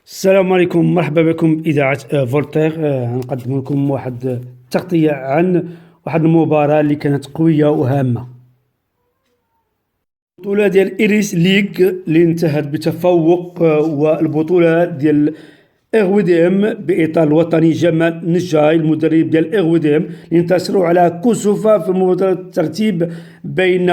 السلام عليكم، مرحبا بكم بإذاعة فولتير. نقدم لكم واحد تغطية عن واحد المباراة اللي كانت قوية وهامة. البطولة ديال إيريس ليغ اللي انتهت بتفوق، والبطولة ديال إغويديم بإطار الوطني جمال نجاي المدرب ديال إغويديم اللي انتصروا على كوسوفا في مباراة الترتيب بين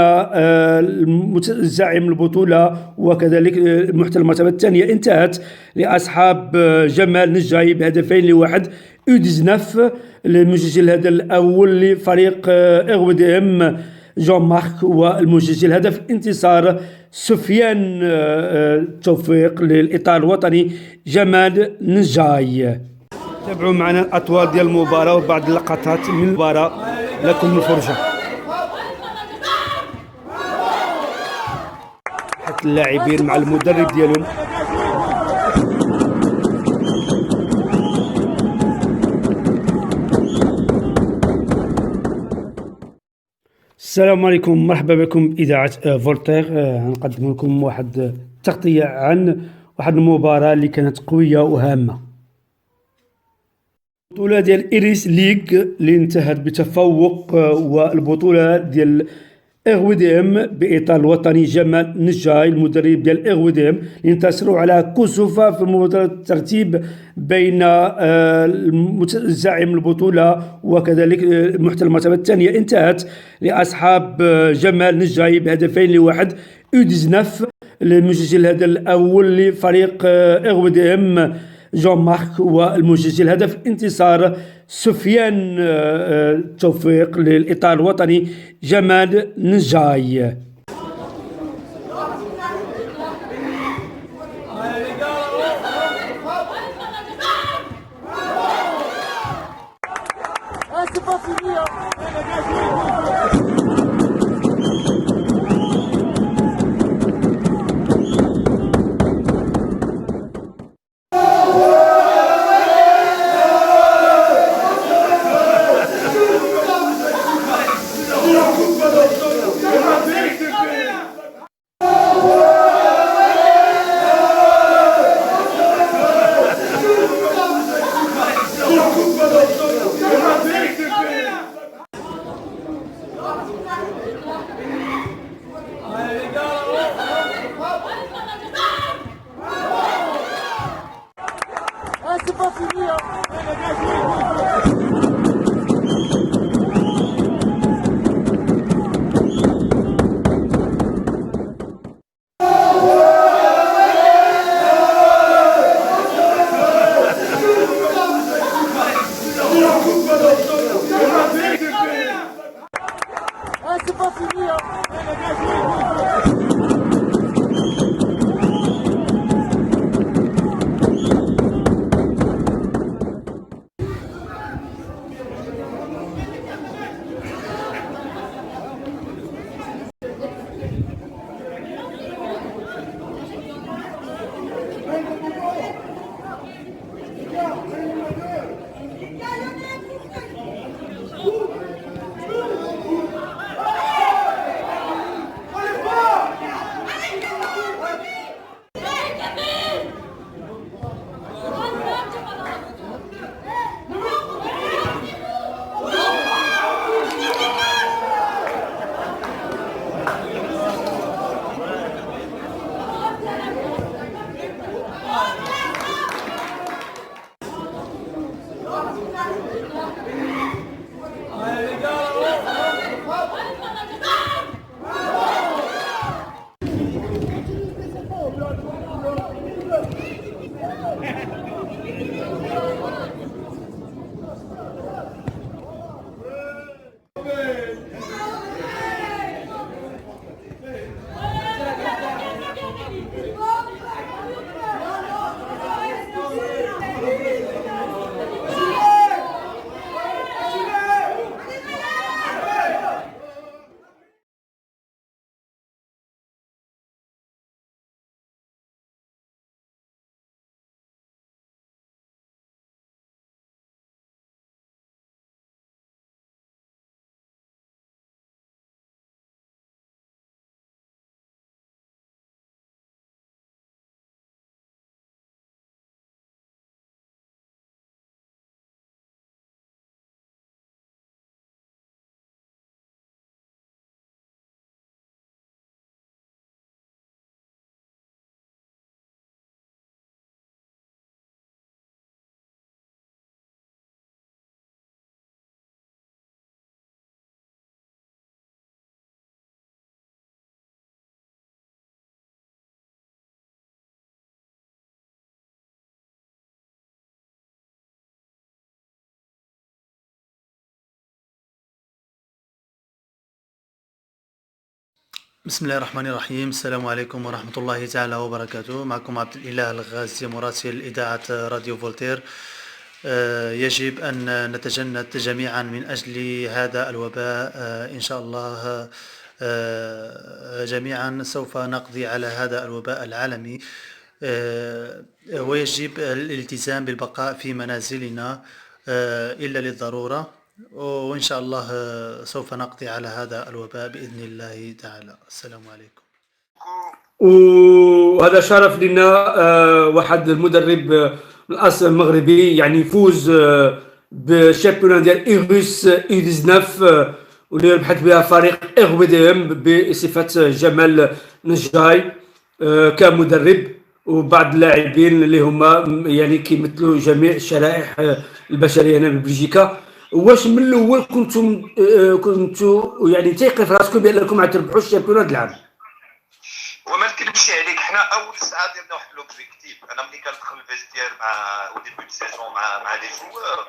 زعيم البطولة وكذلك محتل المرتبة الثانية. انتهت لأصحاب جمال نجاي بهدفين لواحد. U19 المسجل الهدف الأول لفريق إغويديم جون مارك، والمسجل هدف انتصار سفيان توفيق للإطار الوطني جمال نجاي. تابعوا معنا الأطوار ديال المباراة وبعض اللقطات من المباراة لكم الفرجة. حتى اللاعبين مع المدرب ديالهم. السلام عليكم، مرحبا بكم بإذاعة فولتير. نقدم لكم واحد تغطية عن واحد المباراة اللي كانت قوية وهامة. البطولة ديال إيريس ليغ اللي انتهت بتفوق، والبطولة ديال إغويديم بإطار الوطني جمال نجاي المدرب ديال إغويديم اللي انتصروا على كوسوفا في مباراة الترتيب بين زعيم البطولة وكذلك محتل المرتبة الثانية. انتهت لأصحاب جمال نجاي بهدفين لواحد. U19 المسجل الهدف الأول لفريق إغويديم جون مارك، والمسجل هدف انتصار سفيان توفيق للإطار الوطني جمال نجاي. بسم الله الرحمن الرحيم. السلام عليكم ورحمة الله تعالى وبركاته. معكم عبد الإله الغازي مراسل إذاعة راديو فولتير. يجب أن نتجند جميعا من أجل هذا الوباء. إن شاء الله جميعا سوف نقضي على هذا الوباء العالمي. ويجب الالتزام بالبقاء في منازلنا إلا للضرورة، وإن شاء الله سوف نقضي على هذا الوباء بإذن الله تعالى. السلام عليكم. وهذا شرف لنا واحد المدرب من الاصل المغربي يعني يفوز بالشامبيون ديال ايغوس اي 19 واللي ربحت بها فريق اغ بي دي ام بصفه جمال نجاي كمدرب، وبعض اللاعبين اللي هما يعني كيمثلوا جميع الشرائح البشريه هنا ببلجيكا. واش من الاول كنتوا يعني تيقن في راسكم بانكم غتربحوا الشامبيونات العام؟ وما نكذبش عليك، حنا اول ساعه درنا واحد لوبجيكتيف. انا ملي كندخل الفيستير مع او ديبي سيزون مع لي جوور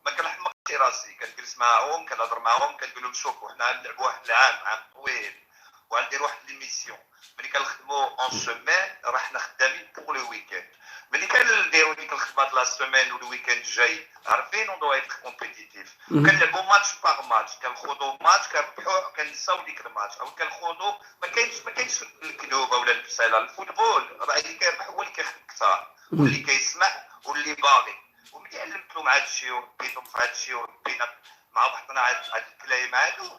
ما كنحمقش راسي، كنجلس معاهم كنهضر معاهم كنقول لهم شوفوا حنا غنلعبوا واحد العام طويل وغندير واحد ليميسيون. ملي كنخدموا اون سومان راه حنا خدامين بوغ لو ويكاند. ملي كنديروا ديك الخدمه لا سومان والويكاند الجاي عارفين اون دو ايتر كومبيتيتيف. كنلعبوا ماتش باغ ماتش، كنخوضوا ماتش كنربحوا كنساو ديك الماتش او كنخوضوا. ما كاينش الكذوبه ولا البساله. الفوتبول راه اللي كيربح هو اللي كيخدم كثار واللي كيسمع واللي باغي. وملي علمتهم مع هادشي وربيتهم في هادشي وربينا مع بعضنا هاد الكلايم هادو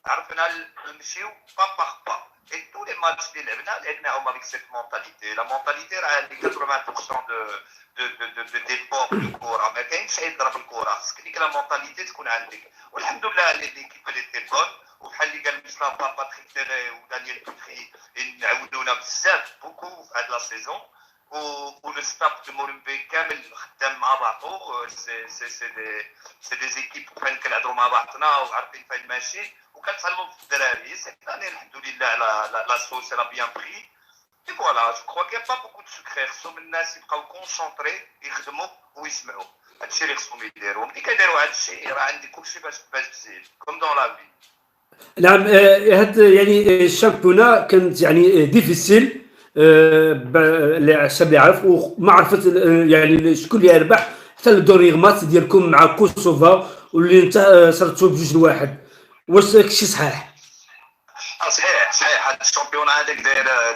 عرفنا نمشيو با باغ با. Et tous les matchs اللي لعبناهم avec cette mentalité. La mentalité راه اللي 80% de ديبور الكره. ما كاينش شي يضرب الكره، خصك ديك لا مونتاليتي تكون عندك. والحمد لله ليكيب اللي تي بون، وبحال اللي قال مصطفى باتريك تيري ودانيال بوتري نعاودونا بزاف بوكو في هاد لا سيزون. ولو ستاف دو مولمبيك كامل خدام مع بعضو. سي دي زيكيب فين كنهضروا مع بعضنا وعارفين فين ماشي وكنتعلموا في الدراري. سي الحمد لله على لا سوس لا بيان بري. اي فوالا جو كخوا كي با بوكو دو سكري. خصهم الناس يبقاو كونسونطري يخدموا ويسمعوا. هادشي اللي خصهم يديروا. ملي كيديروا هادشي راه عندي كلشي باش تزيد كوم دون لا في. نعم. هاد يعني الشامبيونا كانت يعني ديفيسيل اللي الشعب يعرف وما عرفت يعني شكون اللي يربح حتى الدوريغمات ديالكم مع كوسوفا واللي انت صرتوا بجوج لواحد. واش داكشي صحيح؟ صحيح هاد الشامبيون هذاك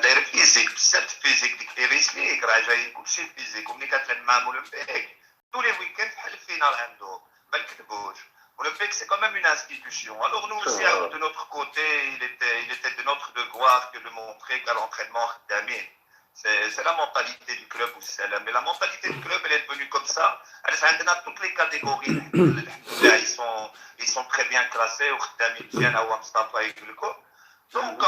داير فيزيك بزاف. فيزيك ديك ايريس ليك راه جاي كلشي فيزيك. وملي كتلعب مع مولمبيك tous les week-ends بحال الفينال عندهم ما نكذبوش. Olympique, c'est quand même une institution. Alors nous aussi, de notre côté, il était de notre devoir que de montrer qu'à l'entraînement, c'est la mentalité du club aussi. Mais la mentalité du club, elle est devenue comme ça. Elle a toutes les catégories. Ils sont très bien classés. Donc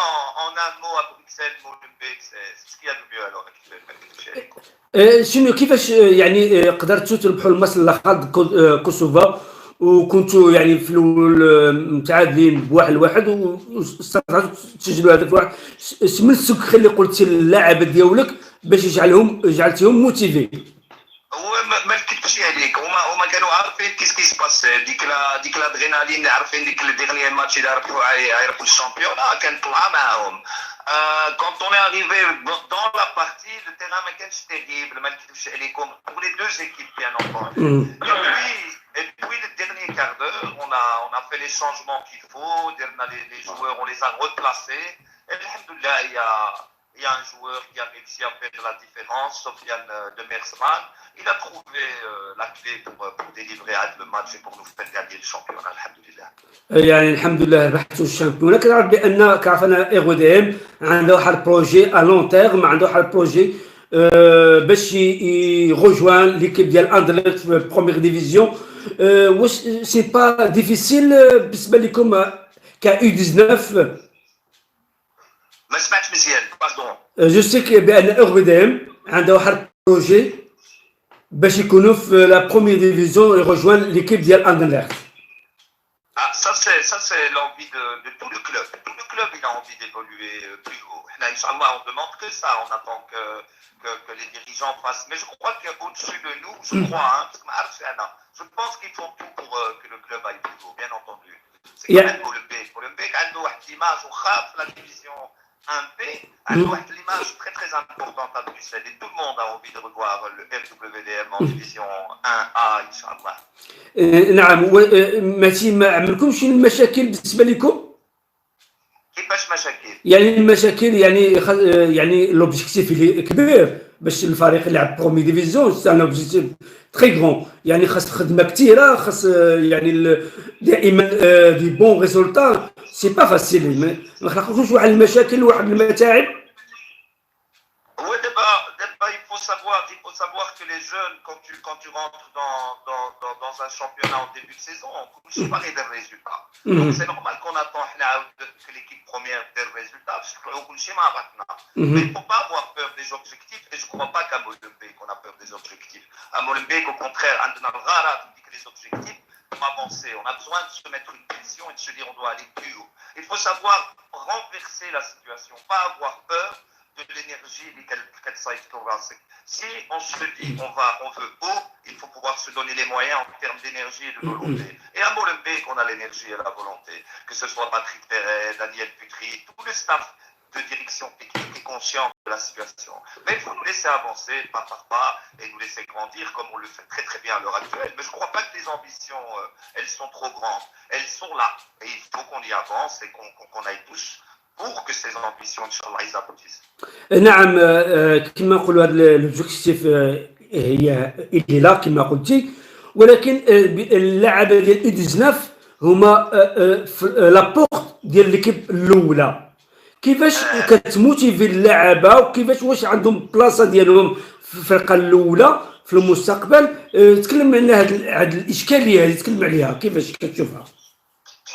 en un mot, à Bruxelles, Molenbeek, c'est ce qu'il y a de mieux alors. شنو كيفاش يعني قدرتوا تربحوا المصل كوسوفا وكنتوا يعني في الاول متعادلين بواحد لواحد واستطعتوا تسجلوا هدف واحد؟ شنو السكر اللي قلتي للاعب ديالك باش جعلتيهم موتيفي؟ هو ما نكذبش عليك، هما كانوا عارفين كيس باسي. ديك الادرينالين عارفين ديك لي ديغنيير ماتش اللي يربحوا الشامبيون كان طلع معاهم. Quand on est arrivé dans la partie, le terrain ما كانش terrible. ما نكذبش عليكم pour les deux équipes bien entendu. Et puis le dernier quart d'heure, on a fait les changements qu'il faut. Les joueurs, on les a replacés. Et alhamdoulilah, il y a un joueur qui a réussi à faire la différence, Sofiane de Mersman. Il a trouvé la clé pour délivrer le match et pour nous faire gagner le championnat, alhamdoulilah. يعني الحمد لله ربحتوا الشامبيون. كنعرف بان كعرفنا ايغو دي ام عنده واحد البروجي ا لون تيرم، عنده واحد البروجي باش يغوجوان ليكيب ديال اندرليخت في بروميير ديفيزيون. واش سي با ديفيسيل بالنسبه لكم كا يو 19؟ ما سمعتش مزيان باردون. جو سي بان ايغو دي ام عنده واحد البروجي باش يكونوا في لا بروميير ديفيزيون يغوجوان ليكيب ديال اندرليخت. Ça c'est l'envie de tout le club. Tout le club il a envie d'évoluer plus haut. Inch'Allah, on demande que ça. On attend que les dirigeants fassent. Mais je crois qu'au-dessus de nous, je crois, parce que je pense qu'ils font tout pour que le club aille plus haut, bien entendu. C'est quand même Molenbeek. Molenbeek a une image au khaf, la division 1B, a une image très très importante à Bruxelles et tout le monde a envie de revoir le RWDM en division 1A, Inch'Allah. نعم ماشي ما عملكمش المشاكل بالنسبه لكم كيفاش مشاكل؟ يعني المشاكل يعني يعني لوبجيكتيف اللي كبير باش الفريق يلعب برومي ديفيزيون سي ان اوبجيكتيف تري غران يعني خاص خدمه كثيره خاص يعني دائما دي بون ريزولتا سي با فاسيل ما خلقوش واحد المشاكل واحد المتاعب. Il faut savoir que les jeunes, quand tu rentres dans un championnat en début de saison, on ne pas des résultats. Donc c'est normal qu'on attend que l'équipe première ait des résultats, parce mais il ne faut pas avoir peur des objectifs, et je ne crois pas qu'à Molenbeek qu'on a peur des objectifs. À Molenbeek, au contraire, on dit que les objectifs pour avancer, on a besoin de se mettre une pression et de se dire on doit aller plus haut. Il faut savoir renverser la situation, pas avoir peur de l'énergie qu'elle s'aille. Si on se dit on veut haut, il faut pouvoir se donner les moyens en termes d'énergie et de volonté. Et à Molenbeek, on a l'énergie et la volonté. Que ce soit Patrick Perret, Daniel Putri, tout le staff de direction technique est conscient de la situation. Mais il faut nous laisser avancer pas par pas et nous laisser grandir comme on le fait très très bien à l'heure actuelle. Mais je ne crois pas que les ambitions, elles sont trop grandes. Elles sont là. Et il faut qu'on y avance et qu'on aille tous pour que ces ambitions, Inch'Allah, ils aboutissent. نعم كما نقولوا هذا لوبجيكتيف هي اللي لا كما قلتي ولكن اللعبه ديال اي 19 هما لابورت ديال ليكيب الاولى كيفاش كتموتيفي اللعبه وكيفاش واش عندهم بلاصه ديالهم في الفرقه الاولى في المستقبل تكلم على هذه الاشكاليه اللي تكلم عليها كيفاش كتشوفها.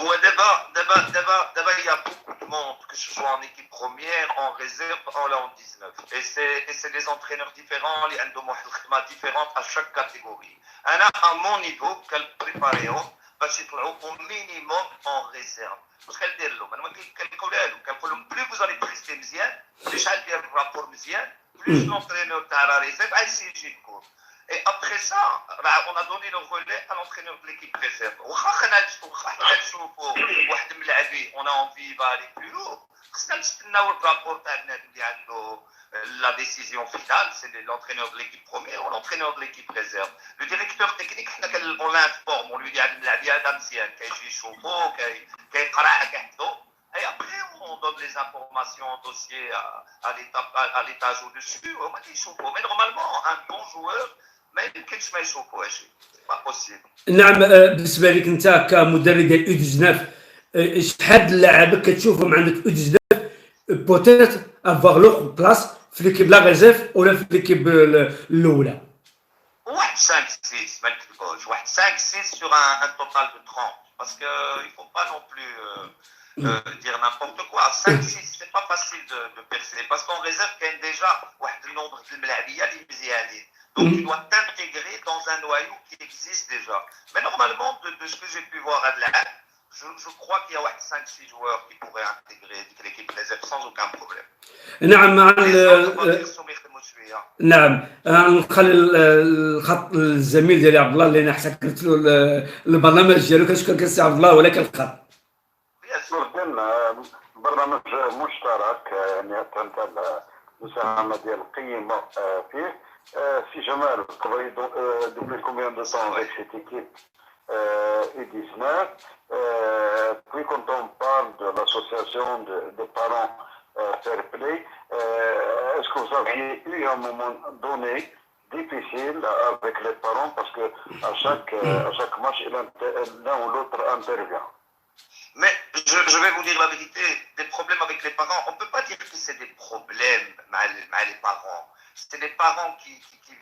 هو دابا il y a beaucoup de monde que ce soit en équipe première, en réserve, en 19 et c'est des entraîneurs différents اللي عندهم واحد الخدمه différente à chaque catégorie. انا à mon niveau كنبريباريهم باش يطلعوا au minimum en réserve. واش كندير لهم انا ما كنقول لهم بلو vous allez prester مزيان باش عندي الرابور مزيان plus l'entraîneur تاع la réserve غيسيي يجيكم. Et après ça, on a donné le relais à l'entraîneur de l'équipe réserve. On a envie d'aller plus haut. La décision finale, c'est l'entraîneur de l'équipe première ou l'entraîneur de l'équipe réserve. Le directeur technique, on l'informe, on lui dit et après, on donne les informations en dossier à l'étage au-dessus. Mais normalement, un bon joueur, ما يمكنش ما يشوفوهاش سي با بوسيبل. نعم بالنسبه لك انت كمدرب ديال اي 19 شحال اللاعب كتشوفهم عندك اي 19 بوتيت افوار لوغ بلاص في ليكيب لا ريزيرف ولا في ليكيب الاولى؟ واحد 5 6 ما نكذبوش واحد 5 6 sur un total de 30 parce que il faut pas non plus dire n'importe quoi. 5 6 c'est pas facile de percer parce qu'en réserve il y a déjà واحد النومبر ديال الملاعبيه اللي مزيانين. Donc tu dois t'intégrer dans un noyau qui existe déjà. Mais normalement, de ce que j'ai pu voir à Adelaide, je crois qu'il y a 5-6 joueurs qui pourraient intégrer l'équipe réserve sans aucun problème. نعم نخلي الخط الزميل ديالي عبد الله اللي انا حسكرت له البرنامج ديالو كنشكرك السي عبد الله ولك الخط. برنامج مشترك يعني تنتهي المساهمه ديال القيمه فيه. Si Jamal, depuis combien de temps avec cette équipe U19 puis quand on parle de l'association de parents Fair Play, est-ce que vous aviez eu un moment donné difficile avec les parents parce que à chaque match l'un ou l'autre intervient? Mais je vais vous dire la vérité, des problèmes avec les parents, on ne peut pas dire que c'est des problèmes avec les parents. C'est les parents qui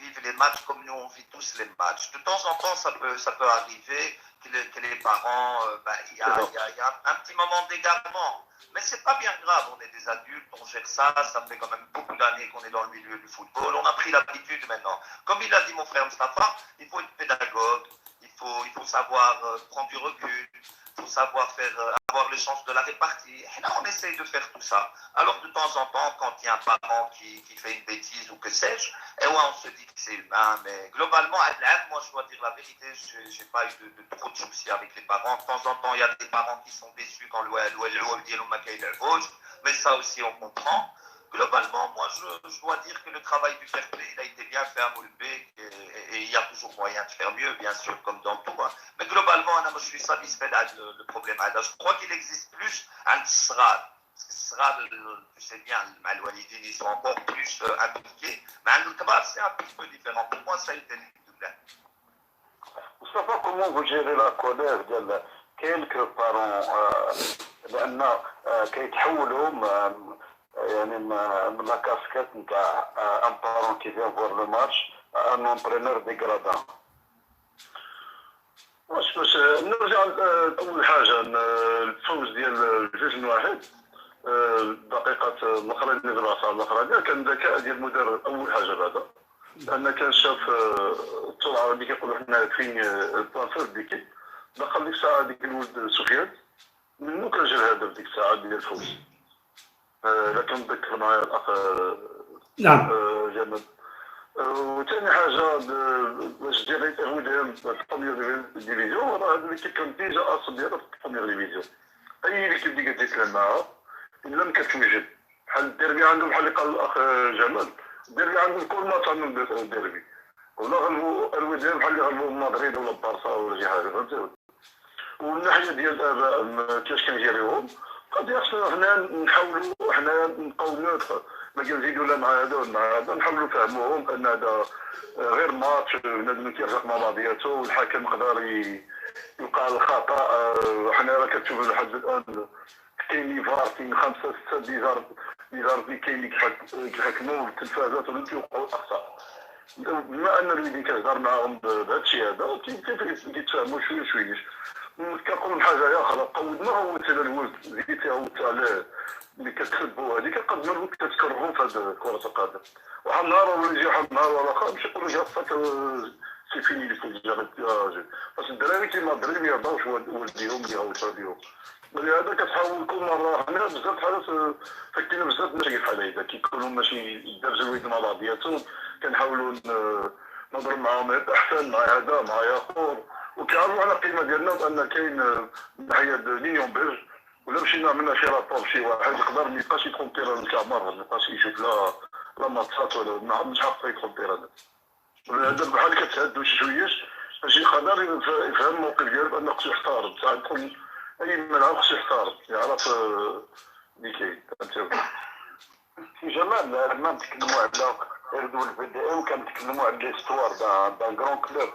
vivent les matchs comme nous on vit tous les matchs. De temps en temps, ça peut arriver que les parents, y a un petit moment d'égarement. Mais c'est pas bien grave, on est des adultes, on gère ça, ça fait quand même beaucoup d'années qu'on est dans le milieu du football, on a pris l'habitude maintenant. Comme il a dit mon frère Mustafa, il faut être pédagogue, il faut savoir prendre du recul, il faut savoir avoir le sens de la répartie. Et là, on essaye de faire tout ça. Alors, de temps en temps, quand il y a un parent qui fait une bêtise ou que sais-je, et ouais, on se dit que c'est humain. Mais globalement, moi, je dois dire la vérité, j'ai pas eu de trop de soucis avec les parents. De temps en temps, il y a des parents qui sont déçus quand l'OL dit l'Ouma Kaïl Rouge. mais ça aussi on comprend. Globalement, moi je dois dire que le travail du fair play il a été bien fait à Moulbek et il y a toujours moyen de faire mieux, bien sûr, comme dans tout. Hein. Mais globalement, je suis satisfait de le problème. Je crois qu'il existe plus un SRAD. Parce que tu sais bien, les Walidines, ils sont encore plus impliqués. Mais un Kabar, c'est un petit peu différent. Pour moi, ça a été le Mustafa, comment vous gérez la colère de quelques parents لان كيتحولوا يعني من لا كاسكيت نتاع ان بارون كي فيان فوار لو ماتش ان انترينور ديغرادان؟ باش نرجع اول حاجه الفوز ديال 2-1 الدقيقه الاخرى اللي بالعصا الاخرى كان ذكاء ديال المدرب اول حاجه بعدا لان كان شاف السرعه اللي كيقولوا حنا فين البلانسور ديكي دخل ديك الساعه ديك الولد سفيان منو كان جا الهدف ديك الساعه ديال الفوز لكن نذكر معايا الاخ نعم جمال. وثاني حاجه باش دير التهويل في البروميير ديفيزيون راه هذا اللي كان ديجا اصل ديالها في البروميير ديفيزيون اي ليكيب اللي كتكلم معاها الا ما كتوجد بحال الديربي عندهم بحال اللي قال الاخ جمال الديربي عندهم كل ماتش عندهم الديربي ولا غلبوا الوداد بحال اللي غلبوا مدريد ولا بارسا ولا شي حاجه فهمتي. والناحيه ديال الاباء كيفاش كنجيريوهم قد خصنا حنا نحاولوا حنا نبقاو نوتر ما كنزيدوا لا مع هذا ولا مع هذا نحاولوا نفهموهم ان هذا غير ماتش بنادم كيرزق مع بعضياته والحكم يقدر يوقع الخطا. حنا راه كتشوفوا لحد الان كاين لي فار كاين 5-6 ديزار اللي كاين اللي كيحكموا بالتلفازات ولا كيوقعوا الاخطاء. بما ان الوليدين كتهضر معاهم بهذا الشيء هذا كيتفاهموا شويه كنقول حاجه يا خلاص قودنا هو حتى الولد زيدتي هو على اللي كتحبوا هذيك قد ما الوقت كتكرهوا في هذه كره القدم واحد النهار ولا يجي واحد النهار ولا اخر ماشي يقولوا جا صافي سي فيني لي فوت جا باش الدراري كيما الدراري ما يرضاوش والديهم يهوشوا بهم ولهذا كتحاول كل مره حنا بزاف حالات فكينا بزاف ماشي بحال هكا كيكونوا ماشي دابز الويد مع بعضياتهم كنحاولوا نضرب معاهم احسن مع هذا مع ياخر وكيعرفوا على القيمه ديالنا بان كاين ناحيه لينيون بيرج ولا مشينا عملنا شي رابور شي واحد يقدر ما يبقاش يدخل التيران نتاع مرة ما يبقاش يشوف لا ماتشات ولا مش حق يدخل التيران هذا بحال كتهدوا شي شويش باش يقدر يفهم الموقف ديالو بان خصو يحترم ساعه يدخل اي ملعب خصو يحترم يعرف اللي كاين فهمتي. في جمال لما نتكلموا على اردو الفيديو كنتكلموا على ليستوار دان كرون كلوب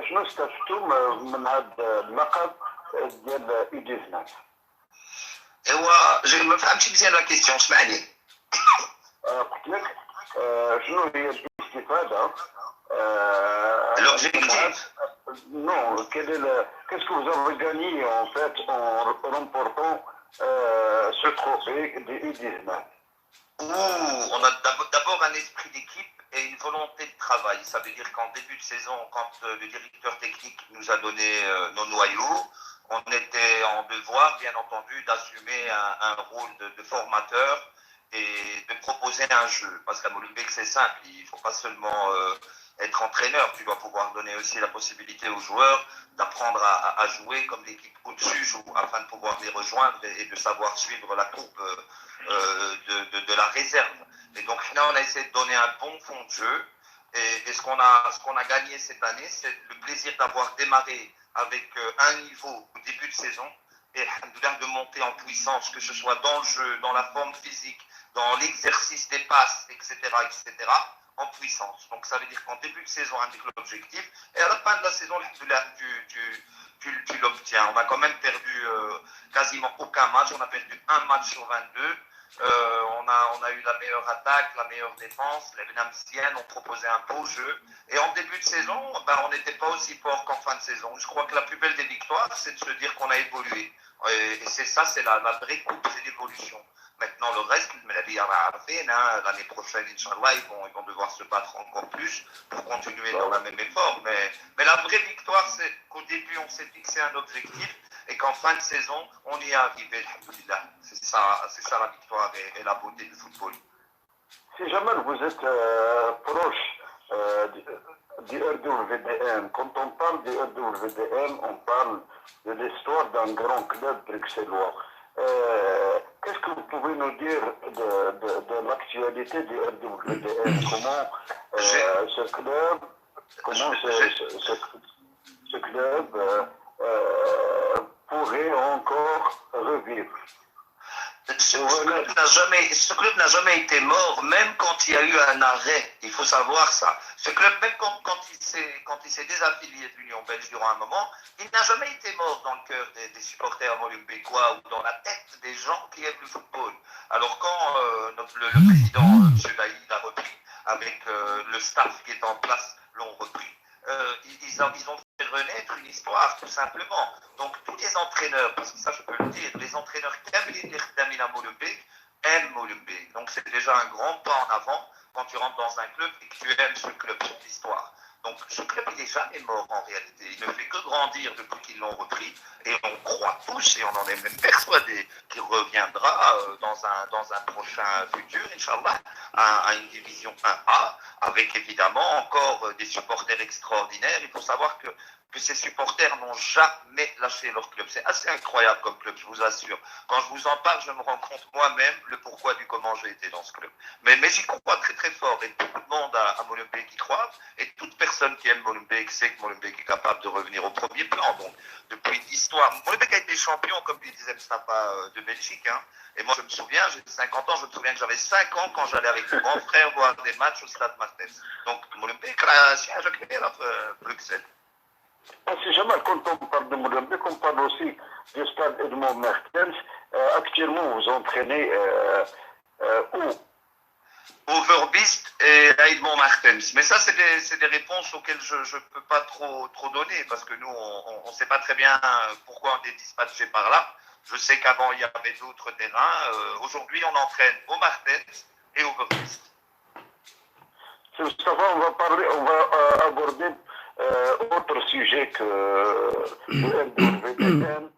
شنو استفدتوا من هذا اللقب ديال ايديزنا؟ هو جو ما فهمتش مزيان لا كيستيون اسمح لي. قلت لك شنو هي الاستفاده l'objectif non qu'est-ce que vous avez gagné en fait en remportant ce trophée de U19? On a d'abord un esprit d'équipe et une volonté de travail. Ça veut dire qu'en début de saison, quand le directeur technique nous a donné nos noyaux, on était en devoir, bien entendu, d'assumer un rôle de formateur et de proposer un jeu. Parce qu'à Molenbeek, c'est simple, il ne faut pas seulement être entraîneur, tu dois pouvoir donner aussi la possibilité aux joueurs d'apprendre à jouer comme l'équipe au-dessus joue, afin de pouvoir les rejoindre et de savoir suivre la courbe de la réserve. Et donc là, on a essayé de donner un bon fond de jeu. Et ce qu'on a gagné cette année, c'est le plaisir d'avoir démarré avec un niveau au début de saison et de monter en puissance, que ce soit dans le jeu, dans la forme physique, dans l'exercice des passes, etc., en puissance. Donc ça veut dire qu'en début de saison, on indique l'objectif, et à la fin de la saison, tu l'obtiens. On a quand même perdu quasiment aucun match, on a perdu un match sur 22. On a eu la meilleure attaque, la meilleure défense, les Benamsiennes ont proposé un beau jeu. Et en début de saison, on n'était pas aussi fort qu'en fin de saison. Je crois que la plus belle des victoires, c'est de se dire qu'on a évolué. Et c'est ça, c'est la vraie coupe, c'est l'évolution. Maintenant, le reste, l'année prochaine, Inch'Allah, ils vont devoir se battre encore plus pour continuer dans la même effort. Mais la vraie victoire, c'est qu'au début, on s'est fixé un objectif et qu'en fin de saison, on y est arrivé, alhamdoulilah. C'est ça la victoire et la beauté du football. Si jamais vous êtes proche du RWDM. Quand on parle du RWDM, on parle de l'histoire d'un grand club bruxellois. Qu'est-ce que vous pouvez nous dire de l'actualité du RWDM? Comment ce club pourrait encore revivre? Ce club n'a jamais été mort, même quand il y a eu un arrêt. Il faut savoir ça. Ce club, même quand il s'est désaffilié de l'Union belge durant un moment, il n'a jamais été mort dans le cœur des supporters molenbeekois ou dans la tête des gens qui aiment le football. Alors quand le président, M. Bailly, a repris, avec le staff qui est en place, l'ont repris, ils ont fait renaître une histoire, tout simplement. Donc, tous les entraîneurs, parce que ça, je peux le dire, les entraîneurs qui aiment l'Irdamina Molenbeek aiment Molenbeek. Donc, c'est déjà un grand pas en avant quand tu rentres dans un club et que tu aimes ce club, son histoire. Donc, ce club, il n'est jamais mort en réalité. Il ne fait que grandir depuis qu'ils l'ont repris. Et on croit tous, et on en est même persuadé, qu'il reviendra dans un prochain futur, Inch'Allah, à une division 1A, avec évidemment encore des supporters extraordinaires. Il faut savoir que ces supporters n'ont jamais lâché leur club. C'est assez incroyable comme club, je vous assure. Quand je vous en parle, je me rends compte moi-même le pourquoi du comment j'ai été dans ce club. Mais j'y crois très très fort, et beaucoup de monde à Molenbeek y croit, et toute personne qui aime Molenbeek sait que Molenbeek est capable de revenir au premier plan. Donc, depuis l'histoire, Molenbeek a été champion, comme le disait Mustafa, de Belgique. Hein. Et moi, je me souviens, j'ai 50 ans, je me souviens que j'avais 5 ans quand j'allais avec mon grand frère voir des matchs au Stade Martens. Donc, Molenbeek, c'est un jeu qui est à Bruxelles. C'est Jamal, quand on parle de Molenbeek, on parle aussi du stade Edmond Mertens. Actuellement, vous entraînez où? Au Verbiest et à Edmond Martens. Mais ça, c'est des réponses auxquelles je ne peux pas trop donner, parce que nous, on ne sait pas très bien pourquoi on est dispatché par là. Je sais qu'avant, il y avait d'autres terrains. Aujourd'hui, on entraîne au Martens et au Verbiest. Mustafa, on va aborder autre sujet que le RWDM.